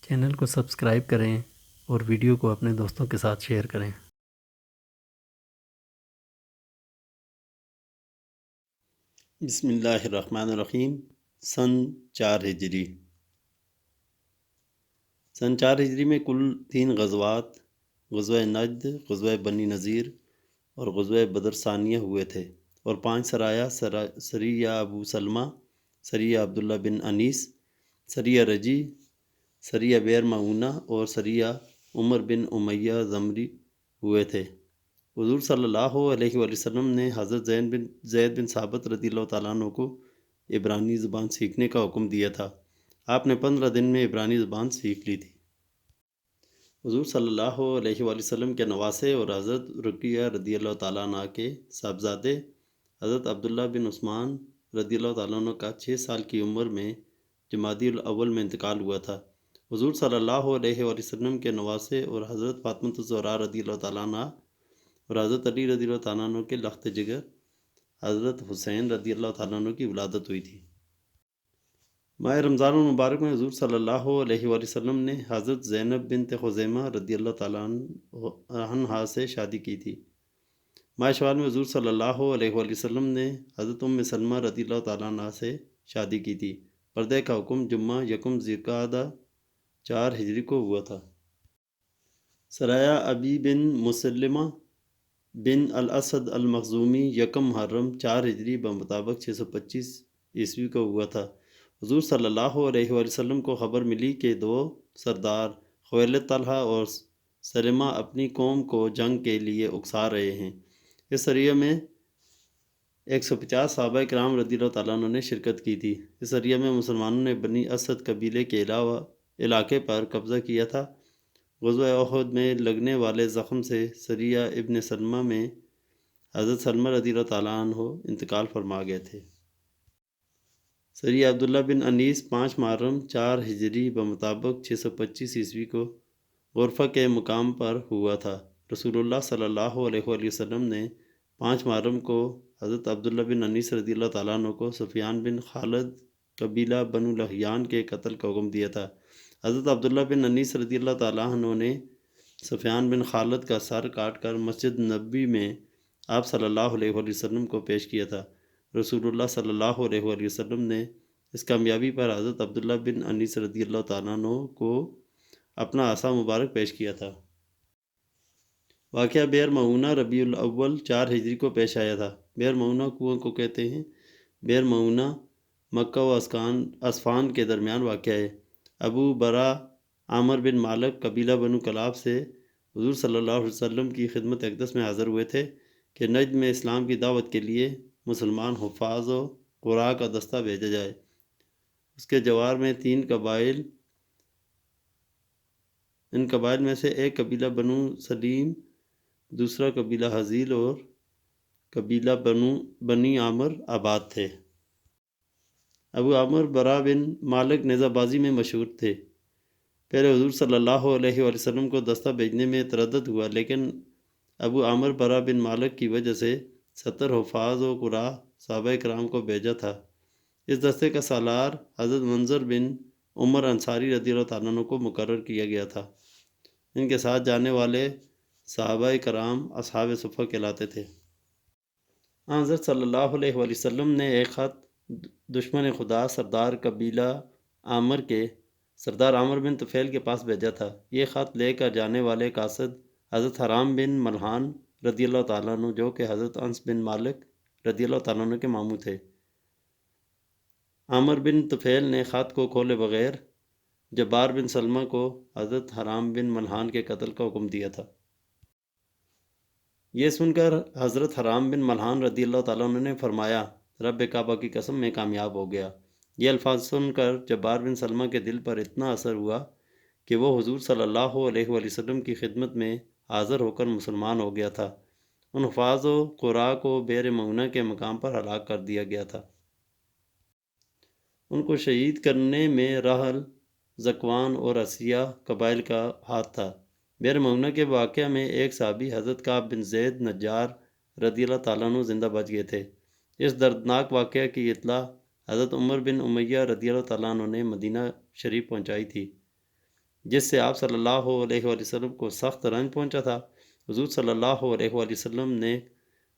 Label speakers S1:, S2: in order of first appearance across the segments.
S1: Channel کو subscribe کریں اور ویڈیو کو اپنے دوستوں کے ساتھ شیئر کریں۔
S2: بسم اللہ الرحمن الرحیم۔ سن 4 ہجری۔ سن 4 ہجری میں کل 3 غزوات، غزوہ نجد، غزوہ بنی نذیر اور غزوہ بدر ثانیہ ہوئے تھے، اور 5 سرایہ، سریہ ابو سلمہ، سریہ عبداللہ بن انیس، سریہ رجی، سریہ بیر معونہ اور سریہ عمر بن امیہ زمری ہوئے تھے۔ حضور صلی اللہ علیہ وآلہ وسلم نے حضرت زید بن ثابت رضی اللہ تعالیٰ عنہ کو عبرانی زبان سیکھنے کا حکم دیا تھا۔ آپ نے 15 دن میں عبرانی زبان سیکھ لی تھی۔ حضور صلی اللہ علیہ وآلہ وسلم کے نواسے اور حضرت رقیہ رضی اللہ تعالیٰ عنہ کے صاحبزادے حضرت عبداللہ بن عثمان رضی اللہ تعالیٰ عنہ کا 6 سال کی عمر میں جمادی الاول میں انتقال ہوا تھا۔ حضور صلی اللہ علیہ وآلہ وسلم کے نواسے اور حضرت فاطمہ الزہرا رضی اللہ تعالیٰ عنہ اور حضرت علی رضی اللہ تعالیٰ عنہ کے لخت جگر حضرت حسین رضی اللہ تعالیٰ عنہ کی ولادت ہوئی تھی۔ ماہ رمضان المبارک میں حضور صلی اللہ علیہ وآلہ وسلم نے حضرت زینب بنت خزیمہ رضی اللہ تعالیٰ عنہا سے شادی کی تھی۔ ماہ شوال میں حضور صلی اللہ علیہ وآلہ وسلم نے حضرت ام سلمہ رضی اللہ تعالیٰ عنہ سے شادی کی تھی۔ پردے کا حکم جمعہ یکم ذوالقعدہ 4 ہجری کو ہوا تھا۔ سرایہ ابی بن مسلمہ بن الاسد المخزومی یکم محرم 4 ہجری بمطابق 625 عیسوی کو ہوا تھا۔ حضور صلی اللہ علیہ وآلہ وسلم کو خبر ملی کہ 2 سردار خویلد طلحہ اور سلمہ اپنی قوم کو جنگ کے لیے اکسا رہے ہیں۔ اس سریہ میں 150 صحابہ کرام رضی اللہ تعالیٰ عنہ نے شرکت کی تھی۔ اس سریہ میں مسلمانوں نے بنی اسد قبیلے کے علاقے پر قبضہ کیا تھا۔ غزوہ احد میں لگنے والے زخم سے سریہ ابن سلمہ میں حضرت سلمہ رضی اللہ تعالیٰ عنہ انتقال فرما گئے تھے۔ سریہ عبداللہ بن انیس 5 محرم 4 ہجری بمطابق 625 عیسوی کو غرفہ کے مقام پر ہوا تھا۔ رسول اللہ صلی اللہ علیہ وآلہ وسلم نے 5 محرم کو حضرت عبداللہ بن انیس رضی اللہ تعالیٰ عنہ کو سفیان بن خالد قبیلہ بنو لحیان کے قتل کا حکم دیا تھا۔ حضرت عبداللہ بن انیس رضی اللہ تعالیٰ عنہ نے سفیان بن خالد کا سر کاٹ کر مسجد نبوی میں آپ صلی اللہ علیہ وآلہ وسلم کو پیش کیا تھا۔ رسول اللہ صلی اللہ علیہ وآلہ وسلم نے اس کامیابی پر حضرت عبداللہ بن انیس رضی اللہ تعالیٰ عنہ کو اپنا عصا مبارک پیش کیا تھا۔ واقعہ بئر معونہ ربیع الاول 4 ہجری کو پیش آیا تھا۔ بئر معونہ کنویں کو کہتے ہیں۔ بئر معونہ مکہ و اسفان کے درمیان واقع ہے۔ ابو برا عامر بن مالک قبیلہ بنو کلاب سے حضور صلی اللہ علیہ وسلم کی خدمت اقدس میں حاضر ہوئے تھے کہ نجد میں اسلام کی دعوت کے لیے مسلمان حفاظ و قراء کا دستہ بھیجا جائے۔ اس کے جوار میں 3 قبائل، ان قبائل میں سے ایک قبیلہ بنو سلیم، دوسرا قبیلہ حزیل اور قبیلہ بنی عامر آباد تھے۔ ابو عامر برا بن مالک نیزہ بازی میں مشہور تھے۔ پہلے حضور صلی اللہ علیہ وآلہ وسلم کو دستہ بھیجنے میں تردد ہوا، لیکن ابو عامر برا بن مالک کی وجہ سے 70 حفاظ و قراء صحابہ کرام کو بھیجا تھا۔ اس دستے کا سالار حضرت منظر بن عمر انصاری رضی اللہ تعالیٰ عنہ کو مقرر کیا گیا تھا۔ ان کے ساتھ جانے والے صحابہ کرام اصحاب صفہ کہلاتے تھے۔ حضرت صلی اللہ علیہ وآلہ وسلم نے ایک خط دشمن خدا سردار قبیلہ عامر کے سردار عامر بن طفیل کے پاس بھیجا تھا۔ یہ خط لے کر جانے والے قاصد حضرت حرام بن ملحان رضی اللہ تعالیٰ عنہ، جو کہ حضرت انس بن مالک رضی اللہ تعالیٰ عنہ کے ماموں تھے۔ عامر بن طفیل نے خط کو کھولے بغیر جبار بن سلمہ کو حضرت حرام بن ملحان کے قتل کا حکم دیا تھا۔ یہ سن کر حضرت حرام بن ملحان رضی اللہ تعالیٰ عنہ نے فرمایا، رب کعبہ کی قسم میں کامیاب ہو گیا۔ یہ الفاظ سن کر جبار بن سلمہ کے دل پر اتنا اثر ہوا کہ وہ حضور صلی اللہ علیہ وآلہ وسلم کی خدمت میں حاضر ہو کر مسلمان ہو گیا تھا۔ ان حفاظ و قراء کو بئر معونہ کے مقام پر ہلاک کر دیا گیا تھا۔ ان کو شہید کرنے میں رحل، ذکوان اور اسیہ قبائل کا ہاتھ تھا۔ بئر معونہ کے واقعہ میں ایک صحابی حضرت کعب بن زید نجار رضی اللہ تعالیٰ عنہ زندہ بچ گئے تھے۔ اس دردناک واقعہ کی اطلاع حضرت عمر بن امیہ رضی اللہ تعالیٰ عنہ نے مدینہ شریف پہنچائی تھی۔ جس سے آپ صلی اللہ علیہ وآلہ وسلم کو سخت رنج پہنچا تھا۔ حضور صلی اللہ علیہ وآلہ وسلم نے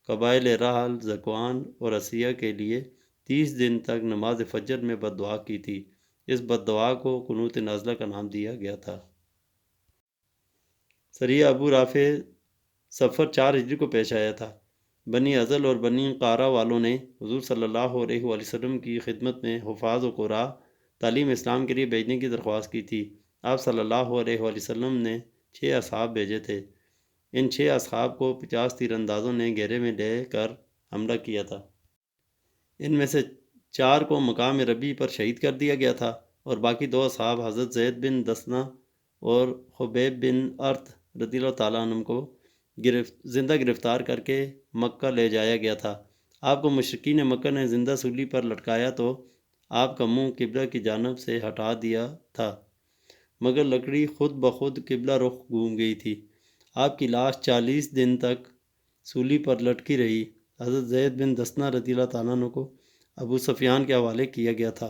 S2: قبائل رحل، ذکوان اور عصیہ کے لیے 30 دن تک نماز فجر میں بد دعا کی تھی۔ اس بد دعا کو قنوت نازلہ کا نام دیا گیا تھا۔ سریہ ابو رافع صفر 4 ہجری کو پیش آیا تھا۔ بنی ازل اور بنی قارہ والوں نے حضور صلی اللہ علیہ وآلہ وسلم کی خدمت میں حفاظ و قراء تعلیم اسلام کے لیے بھیجنے کی درخواست کی تھی۔ آپ صلی اللہ علیہ وآلہ وسلم نے 6 اصحاب بھیجے تھے۔ ان 6 اصحاب کو 50 تیر اندازوں نے گھیرے میں لے کر حملہ کیا تھا۔ ان میں سے 4 کو مقام ربی پر شہید کر دیا گیا تھا اور باقی 2 اصحاب حضرت زید بن دسنہ اور خبیب بن ارت رضی اللہ تعالیٰ عنہ کو زندہ گرفتار کر کے مکہ لے جایا گیا تھا۔ آپ کو مشرکین مکہ نے زندہ سولی پر لٹکایا تو آپ کا منہ قبلہ کی جانب سے ہٹا دیا تھا، مگر لکڑی خود بخود قبلہ رخ گھوم گئی تھی۔ آپ کی لاش 40 دن تک سولی پر لٹکی رہی۔ حضرت زید بن دسنہ رضی اللہ تعالیٰ عنہ کو ابو سفیان کے حوالے کیا گیا تھا۔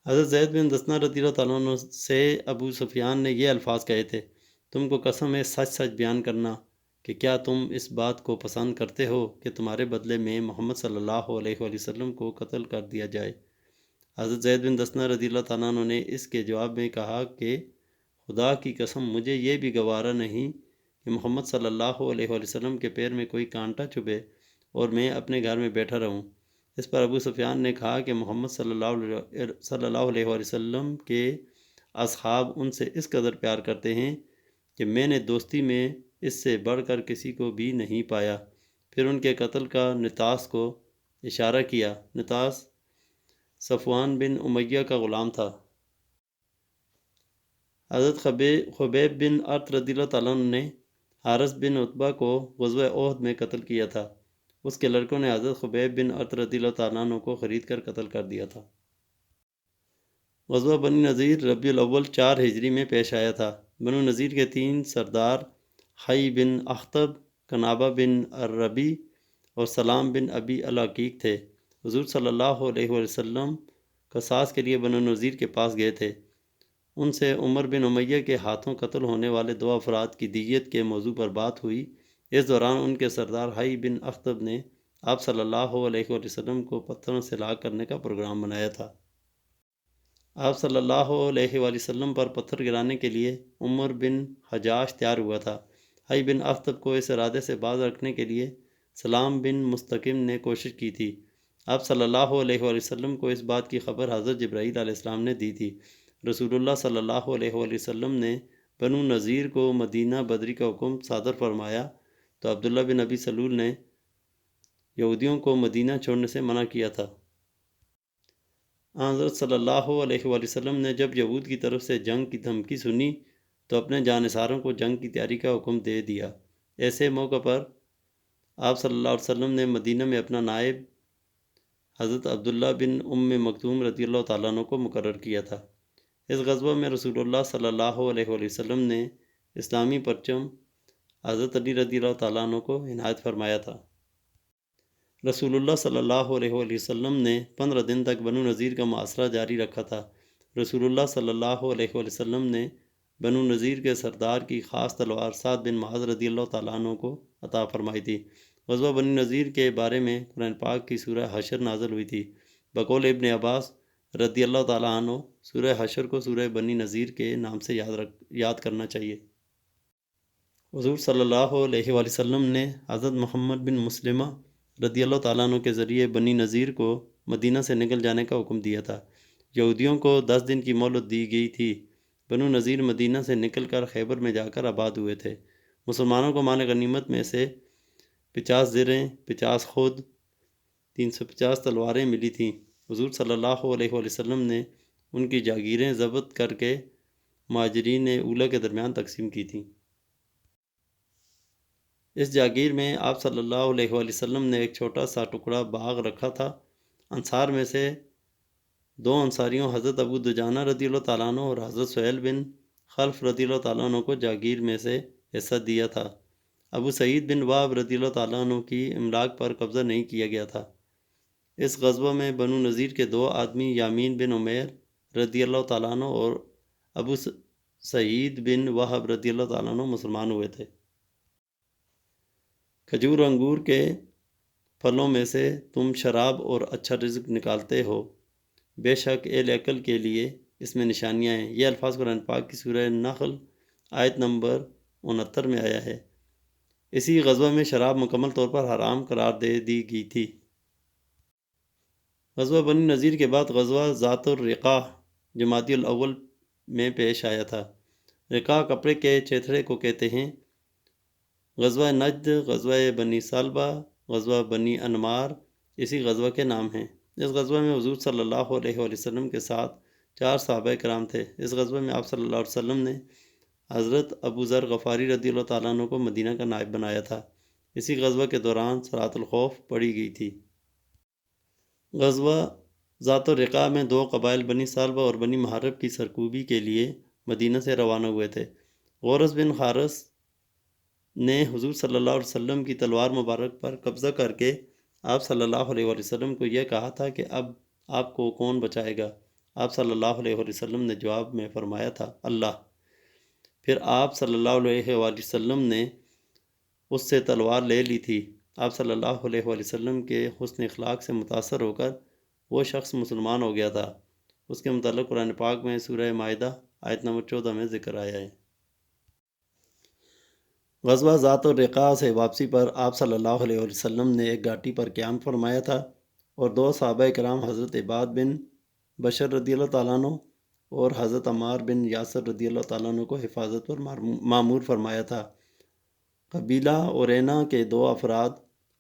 S2: حضرت زید بن دسنہ رضی اللہ تعالیٰ عنہ سے ابو سفیان نے یہ الفاظ کہے تھے: تم کو قسم ہے سچ سچ بیان کرنا کہ کیا تم اس بات کو پسند کرتے ہو کہ تمہارے بدلے میں محمد صلی اللہ علیہ وآلہ وسلم کو قتل کر دیا جائے؟ حضرت زید بن دسنہ رضی اللہ تعالیٰ عنہ نے اس کے جواب میں کہا کہ خدا کی قسم مجھے یہ بھی گوارا نہیں کہ محمد صلی اللہ علیہ وآلہ وسلم کے پیر میں کوئی کانٹا چبھے اور میں اپنے گھر میں بیٹھا رہوں۔ اس پر ابو سفیان نے کہا کہ محمد صلی اللہ علیہ وآلہ وسلم کے اصحاب ان سے اس قدر پیار کرتے ہیں کہ میں نے دوستی میں اس سے بڑھ کر کسی کو بھی نہیں پایا۔ پھر ان کے قتل کا نتاس کو اشارہ کیا۔ نتاس صفوان بن امیہ کا غلام تھا۔ حضرت خبیب بن ارت رضی اللہ تعالیٰ عنہ نے حارث بن عتبہ کو غزوہ احد میں قتل کیا تھا۔ اس کے لڑکوں نے حضرت خبیب بن ارت رضی اللہ تعالیٰ عنہ کو خرید کر قتل کر دیا تھا۔ غزوہ بنی نذیر ربیع الاول 4 ہجری میں پیش آیا تھا۔ بنو نذیر کے 3 سردار حی بن اخطب، کنابہ بن الربی اور سلام بن ابی العقیق تھے۔ حضور صلی اللہ علیہ وآلہ وسلم قصاص کے لیے بنو نذیر کے پاس گئے تھے۔ ان سے عمر بن امیہ کے ہاتھوں قتل ہونے والے 2 افراد کی دیت کے موضوع پر بات ہوئی۔ اس دوران ان کے سردار حی بن اخطب نے آپ صلی اللہ علیہ وآلہ وسلم کو پتھروں سے ہلاک کرنے کا پروگرام بنایا تھا۔ آپ صلی اللہ علیہ وآلہ وسلم پر پتھر گرانے کے لیے عمر بن حجاش تیار ہوا تھا۔ حی بن اخطب کو اس ارادے سے باز رکھنے کے لیے سلام بن مستقیم نے کوشش کی تھی۔ آپ صلی اللہ علیہ وآلہ وسلم کو اس بات کی خبر حضرت جبرائیل علیہ السلام نے دی تھی۔ رسول اللہ صلی اللہ علیہ وآلہ وسلم نے بنو نذیر کو مدینہ بدری کا حکم صادر فرمایا تو عبداللہ بن ابی سلول نے یہودیوں کو مدینہ چھوڑنے سے منع کیا تھا۔ حضرت صلی اللہ علیہ وآلہ وسلم نے جب یہود کی طرف سے جنگ کی دھمکی سنی تو اپنے جانثاروں کو جنگ کی تیاری کا حکم دے دیا۔ ایسے موقع پر آپ صلی اللہ علیہ وسلم نے مدینہ میں اپنا نائب حضرت عبداللہ بن ام مکتوم رضی اللہ تعالیٰ عنہ کو مقرر کیا تھا۔ اس غزوہ میں رسول اللہ صلی اللہ علیہ وآلہ وسلم نے اسلامی پرچم حضرت علی رضی اللہ تعالیٰ عنہ کو عنایت فرمایا تھا۔ رسول اللہ صلی اللہ علیہ وآلہ وسلم نے 15 دن تک بنو نذیر کا محاصرہ جاری رکھا تھا۔ رسول اللہ صلی اللہ علیہ وآلہ وسلم نے بنو نذیر کے سردار کی خاص تلوار سعد بن معاذ رضی اللہ تعالیٰ عنہ کو عطا فرمائی تھی۔ غزوہ بنی نذیر کے بارے میں قرآن پاک کی سورہ حشر نازل ہوئی تھی۔ بقول ابن عباس رضی اللہ تعالیٰ عنہ سورہ حشر کو سورہ بنی نذیر کے نام سے یاد کرنا چاہیے۔ حضور صلی اللہ علیہ وآلہ وسلم نے حضرت محمد بن مسلمہ رضی اللہ تعالیٰ عنہ کے ذریعے بنی نذیر کو مدینہ سے نکل جانے کا حکم دیا تھا۔ یہودیوں کو 10 دن کی مہلت دی گئی تھی۔ بنو نذیر مدینہ سے نکل کر خیبر میں جا کر آباد ہوئے تھے۔ مسلمانوں کو مال غنیمت میں سے 50 زرہیں، 50 خود، 350 تلواریں ملی تھیں۔ حضور صلی اللہ علیہ وآلہ وسلم نے ان کی جاگیریں ضبط کر کے مہاجرین اولیٰ کے درمیان تقسیم کی تھیں۔ اس جاگیر میں آپ صلی اللہ علیہ وآلہ وسلم نے ایک چھوٹا سا ٹکڑا باغ رکھا تھا۔ انصار میں سے 2 انصاریوں حضرت ابو دجانہ رضی اللہ تعالیٰ عنہ اور حضرت سہیل بن خلف رضی اللہ تعالیٰ عنہ کو جاگیر میں سے حصہ دیا تھا۔ ابو سعید بن وہب رضی اللہ تعالیٰ عنہ کی املاک پر قبضہ نہیں کیا گیا تھا۔ اس غزوہ میں بنو نذیر کے 2 آدمی یامین بن عمیر رضی اللہ تعالیٰ عنہ اور ابو سعید بن وہب رضی اللہ تعالیٰ عنہ مسلمان ہوئے تھے۔ کھجور انگور کے پھلوں میں سے تم شراب اور اچھا رزق نکالتے ہو، بے شک اہل عقل کے لیے اس میں نشانیاں ہیں۔ یہ الفاظ قرآن پاک کی سورہ نحل آیت نمبر 69 میں آیا ہے۔ اسی غزوہ میں شراب مکمل طور پر حرام قرار دے دی گئی تھی۔ غزوہ بنی نذیر کے بعد غزوہ ذات الرقاع جمادی الاول میں پیش آیا تھا۔ رقاع کپڑے کے چیتھڑے کو کہتے ہیں۔ غزوہ نجد، غزوہ بنی سالبہ، غزوہ بنی انمار اسی غزوہ کے نام ہیں۔ اس غزوہ میں حضور صلی اللہ علیہ وسلم کے ساتھ 4 صحابہ کرام تھے۔ اس غزوہ میں آپ صلی اللہ علیہ وسلم نے حضرت ابو ذر غفاری رضی اللہ تعالیٰ عنہ کو مدینہ کا نائب بنایا تھا۔ اسی غزوہ کے دوران صلاۃ الخوف پڑھی گئی تھی۔ غزوہ ذات الرقاع میں 2 قبائل بنی سالبہ اور بنی محارب کی سرکوبی کے لیے مدینہ سے روانہ ہوئے تھے۔ غورث بن حارث نے حضور صلی اللہ علیہ وسلم کی تلوار مبارک پر قبضہ کر کے آپ صلی اللہ علیہ وسلم کو یہ کہا تھا کہ اب آپ کو کون بچائے گا؟ آپ صلی اللہ علیہ وسلم نے جواب میں فرمایا تھا اللہ۔ پھر آپ صلی اللہ علیہ وسلم نے اس سے تلوار لے لی تھی۔ آپ صلی اللہ علیہ وسلم کے حسن اخلاق سے متاثر ہو کر وہ شخص مسلمان ہو گیا تھا۔ اس کے متعلق قرآن پاک میں سورہ مائدہ آیت نمبر 14 میں ذکر آیا ہے۔ غزوہ ذات الرقاع سے واپسی پر آپ صلی اللہ علیہ وسلم نے ایک گھاٹی پر قیام فرمایا تھا اور 2 صحابہ کرام حضرت عباد بن بشر رضی اللہ تعالیٰ عنہ اور حضرت عمار بن یاسر رضی اللہ تعالیٰ عنہ کو حفاظت پر مامور فرمایا تھا۔ قبیلہ اورینا کے 2 افراد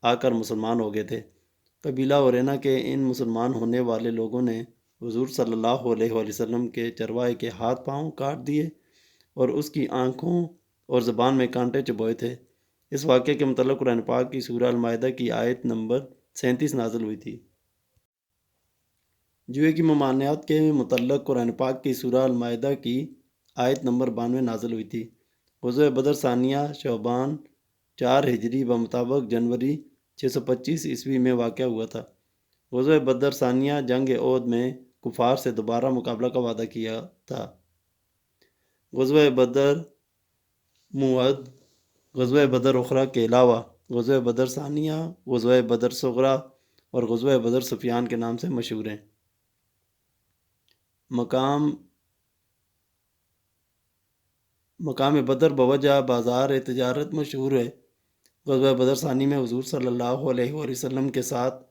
S2: آ کر مسلمان ہو گئے تھے۔ قبیلہ اورینا کے ان مسلمان ہونے والے لوگوں نے حضور صلی اللہ علیہ وسلم کے چرواہے کے ہاتھ پاؤں کاٹ دیے اور اس کی آنکھوں اور زبان میں کانٹے چبوئے تھے۔ اس واقعے کے متعلق قرآن پاک کی سورہ المائدہ کی آیت نمبر 37 نازل ہوئی تھی۔ جوئے کی ممانعت کے متعلق قرآن پاک کی سورہ المائدہ کی آیت نمبر 92 نازل ہوئی تھی۔ غزوہ بدر ثانیہ شعبان 4 ہجری بمطابق جنوری 625 عیسوی میں واقع ہوا تھا۔ غزوہ بدر ثانیہ جنگ احد میں کفار سے دوبارہ مقابلہ کا وعدہ کیا تھا۔ غزوہ بدر موعد، غزوہ بدر اخری کے علاوہ غزوہ بدر ثانیہ، غزوہ بدر صغری اور غزوہ بدر سفیان کے نام سے مشہور ہیں۔ مقام بدر بوجہ بازار تجارت مشہور ہے۔ غزوہ بدر ثانی میں حضور صلی اللہ علیہ وسلم کے ساتھ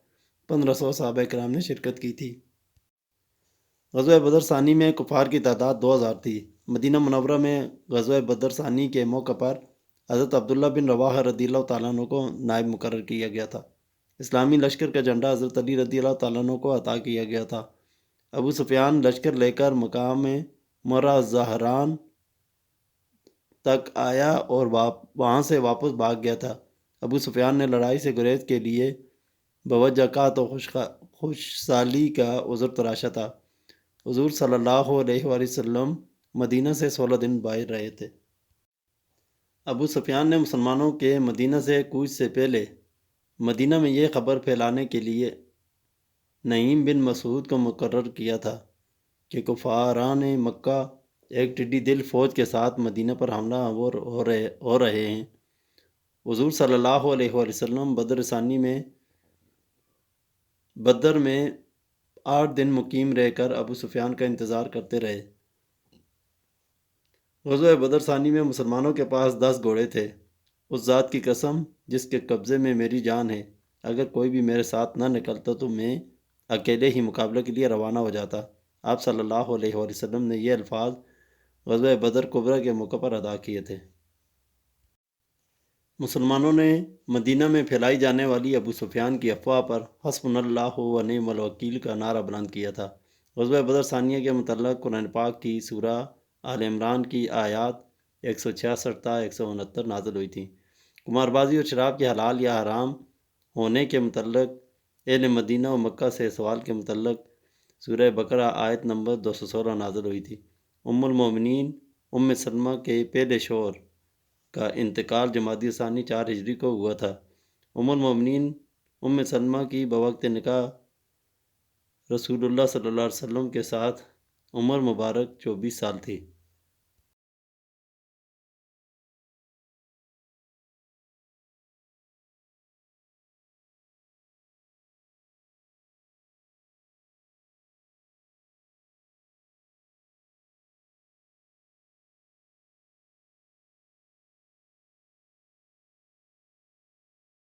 S2: 1500 صحابہ کرام نے شرکت کی تھی۔ غزوہ بدر ثانی میں کفار کی تعداد 2000 تھی۔ مدینہ منورہ میں غزوہ بدر ثانی کے موقع پر حضرت عبداللہ بن رواحہ رضی اللہ تعالیٰ عنہ کو نائب مقرر کیا گیا تھا۔ اسلامی لشکر کا جھنڈا حضرت علی رضی اللہ تعالیٰ عنہ کو عطا کیا گیا تھا۔ ابو سفیان لشکر لے کر مقام مرہ زہران تک آیا اور وہاں سے واپس بھاگ گیا تھا۔ ابو سفیان نے لڑائی سے گریز کے لیے بوجہ قحط و خوشحالی کا عذر تراشا تھا۔ حضور صلی اللہ علیہ وسلم مدینہ سے 16 دن باہر رہے تھے۔ ابو سفیان نے مسلمانوں کے مدینہ سے کوچ سے پہلے مدینہ میں یہ خبر پھیلانے کے لیے نعیم بن مسعود کو مقرر کیا تھا کہ کفاران مکہ ایک ٹڈی دل فوج کے ساتھ مدینہ پر حملہ آور ہو رہے ہیں۔ حضور صلی اللہ علیہ وسلم بدر میں 8 دن مقیم رہ کر ابو سفیان کا انتظار کرتے رہے۔ غزوہ بدر ثانی میں مسلمانوں کے پاس 10 گھوڑے تھے۔ اس ذات کی قسم جس کے قبضے میں میری جان ہے، اگر کوئی بھی میرے ساتھ نہ نکلتا تو میں اکیلے ہی مقابلہ کے لیے روانہ ہو جاتا۔ آپ صلی اللہ علیہ وسلم نے یہ الفاظ غزوہ بدر کبریٰ کے موقع پر ادا کیے تھے۔ مسلمانوں نے مدینہ میں پھیلائی جانے والی ابو سفیان کی افواہ پر حسبنا اللہ و نعم الوکیل کا نعرہ بلند کیا تھا۔ غزوہ بدر ثانیہ کے متعلق قرآن پاک کی سورہ آل عمران کی آیات 166 تا 169 نازل ہوئی تھیں۔ قمار بازی اور شراب کے حلال یا حرام ہونے کے متعلق اہل مدینہ و مکہ سے سوال کے متعلق سورہ بقرہ آیت نمبر 216 نازل ہوئی تھی۔ ام المومنین ام سلمہ کے پہلے شوہر کا انتقال جمادی ثانی 4 ہجری کو ہوا تھا۔ ام المومنین ام سلمہ کی بوقت نکاح رسول اللہ صلی اللہ علیہ وسلم کے ساتھ عمر مبارک 24 سال تھی۔